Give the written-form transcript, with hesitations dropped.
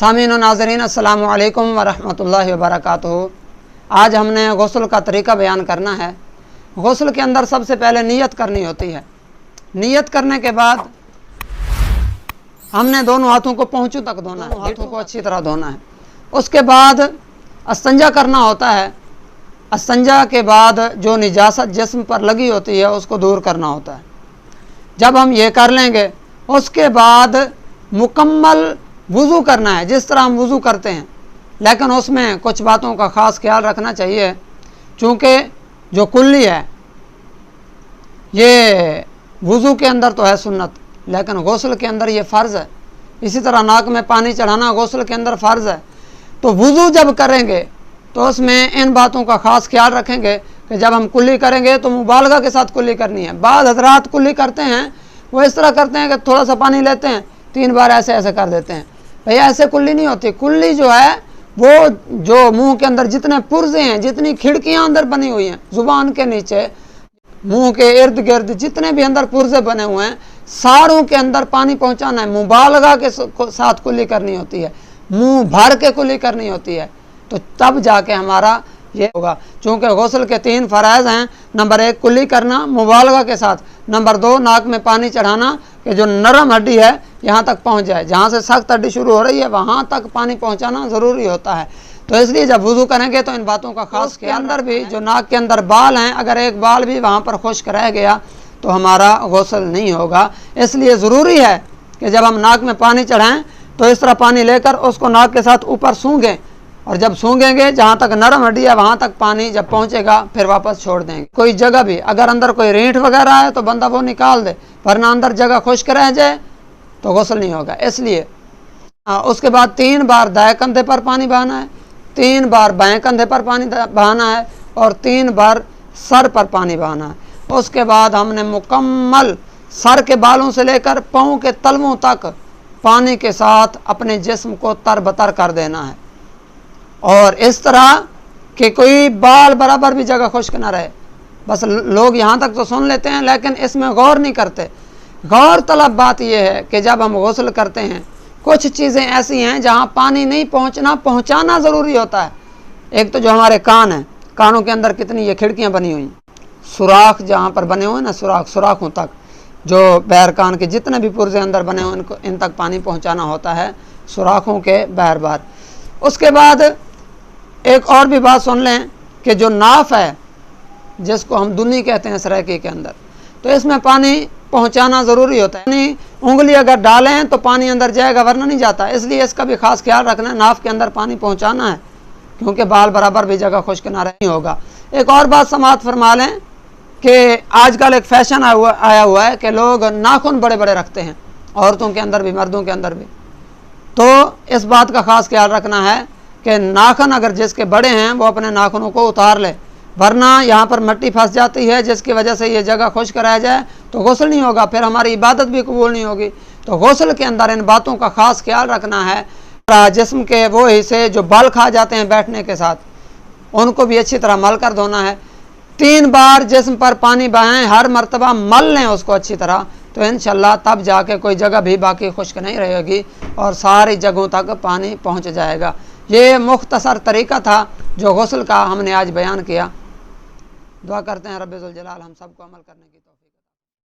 सामीन व नाज़रीन अस्सलामु अलैकुम व रहमतुल्लाहि व बरकातुहू। आज हमने गुस्ल का तरीका बयान करना है। गुस्ल के अंदर सबसे पहले नियत करनी होती है। नियत करने के बाद हमने दोनों हाथों को पहुँचों तक धोना है, हाथों को अच्छी तरह धोना है। उसके बाद अस्तिंजा करना होता है। अस्तिंजा के बाद जो निजासत जिस्म पर लगी होती है उसको दूर करना होता है। जब हम ये कर लेंगे उसके बाद मुकम्मल वुज़ू करना है, जिस तरह हम वुज़ू करते हैं, लेकिन उसमें कुछ बातों का ख़ास ख्याल रखना चाहिए। चूँकि जो कुल्ली है ये वुज़ू के अंदर तो है सुन्नत, लेकिन गुस्ल के अंदर ये फ़र्ज़ है। इसी तरह नाक में पानी चढ़ाना गुस्ल के अंदर फ़र्ज़ है। तो वुज़ू जब करेंगे तो उसमें इन बातों का ख़ास ख्याल रखेंगे कि जब हम कुल्ली करेंगे तो मुबालगा के साथ कुल्ली करनी है। बाद हज़रात कुल्ली करते हैं वो इस तरह करते हैं कि थोड़ा सा पानी लेते हैं, 3 बार ऐसे ऐसे कर देते हैं। भैया ऐसे कुल्ली नहीं होती। कुल्ली जो है वो जो मुंह के अंदर जितने पुर्जे हैं, जितनी खिड़कियां अंदर बनी हुई हैं, ज़ुबान के नीचे, मुंह के इर्द गिर्द जितने भी अंदर पुर्जे बने हुए हैं, सारों के अंदर पानी पहुंचाना है। मुबालगा के साथ कुल्ली करनी होती है, मुंह भर के कुल्ली करनी होती है, तो तब जाके हमारा ये होगा। चूँकि गुस्ल के 3 फ़राइज़ हैं। नंबर 1 कुल्ली करना मुबालगा के साथ। नंबर 2 नाक में पानी चढ़ाना कि जो नरम हड्डी है यहाँ तक पहुँच जाए, जहाँ से सख्त हड्डी शुरू हो रही है वहाँ तक पानी पहुँचाना ज़रूरी होता है। तो इसलिए जब वुज़ू करेंगे तो इन बातों का खास ख्याल। अंदर भी जो नाक के अंदर बाल हैं, अगर एक बाल भी वहाँ पर खुश्क रह गया तो हमारा गुस्ल नहीं होगा। इसलिए ज़रूरी है कि जब हम नाक में पानी चढ़ाएँ तो इस तरह पानी लेकर उसको नाक के साथ ऊपर सूंघें, और जब सूंघेंगे जहाँ तक नरम हड्डी है वहाँ तक पानी जब पहुँचेगा फिर वापस छोड़ देंगे। कोई जगह भी अगर अंदर कोई रीठ वगैरह है तो बंदा वो निकाल दे, वरना अंदर जगह खुश्क रह जाए तो गुस्ल नहीं होगा। इसलिए उसके बाद 3 बार दाएं कंधे पर पानी बहाना है, 3 बार बाएं कंधे पर पानी बहाना है, और 3 बार सर पर पानी बहाना है। उसके बाद हमने मुकम्मल सर के बालों से लेकर पाँव के तलवों तक पानी के साथ अपने जिस्म को तरबतर कर देना है, और इस तरह कि कोई बाल बराबर भी जगह खुश्क ना रहे। बस लोग यहाँ तक तो सुन लेते हैं लेकिन इसमें गौर नहीं करते। गौर तलब बात यह है कि जब हम गुस्ल करते हैं कुछ चीज़ें ऐसी हैं जहाँ पानी नहीं पहुँचाना ज़रूरी होता है। एक तो जो हमारे कान हैं, कानों के अंदर कितनी ये खिड़कियाँ बनी हुई, सुराख जहाँ पर बने हुए ना, सुराखों तक, जो बैर कान के जितने भी पुर्जे अंदर बने हुए इनको इन तक पानी पहुँचाना होता है, सुराखों के बार बार। उसके बाद एक और भी बात सुन लें कि जो नाफ है जिसको हम दुनी कहते हैं सराकी के अंदर, तो इसमें पानी पहुंचाना ज़रूरी होता है। यानी उंगली अगर डालें तो पानी अंदर जाएगा, वरना नहीं जाता। इसलिए इसका भी खास ख्याल रखना है, नाफ के अंदर पानी पहुंचाना है, क्योंकि बाल बराबर भी जगह खुश्क ना नहीं होगा। एक और बात समाअत फरमा लें कि आजकल एक फ़ैशन आया हुआ है कि लोग नाखून बड़े बड़े रखते हैं, औरतों के अंदर भी मर्दों के अंदर भी। तो इस बात का ख़ास ख्याल रखना है कि नाखून अगर जिसके बड़े हैं वो अपने नाखूनों को उतार ले, वरना यहाँ पर मिट्टी फंस जाती है जिसकी वजह से ये जगह खुश्क रह जाए तो गुस्ल नहीं होगा, फिर हमारी इबादत भी कबूल नहीं होगी। तो गुस्ल के अंदर इन बातों का ख़ास ख्याल रखना है। जिस्म के वो हिस्से जो बल खा जाते हैं बैठने के साथ, उनको भी अच्छी तरह मल कर धोना है। 3 बार जिस्म पर पानी बहाएं, हर मरतबा मल लें उसको अच्छी तरह, तो इंशाल्लाह तब जाके कोई जगह भी बाकी खुश्क नहीं रहेगी और सारी जगहों तक पानी पहुँच जाएगा। ये मुख्तसर तरीका था जो गुस्ल का हमने आज बयान किया। दुआ करते हैं रब्बे ज़ुल जलाल हम सबको अमल करने की।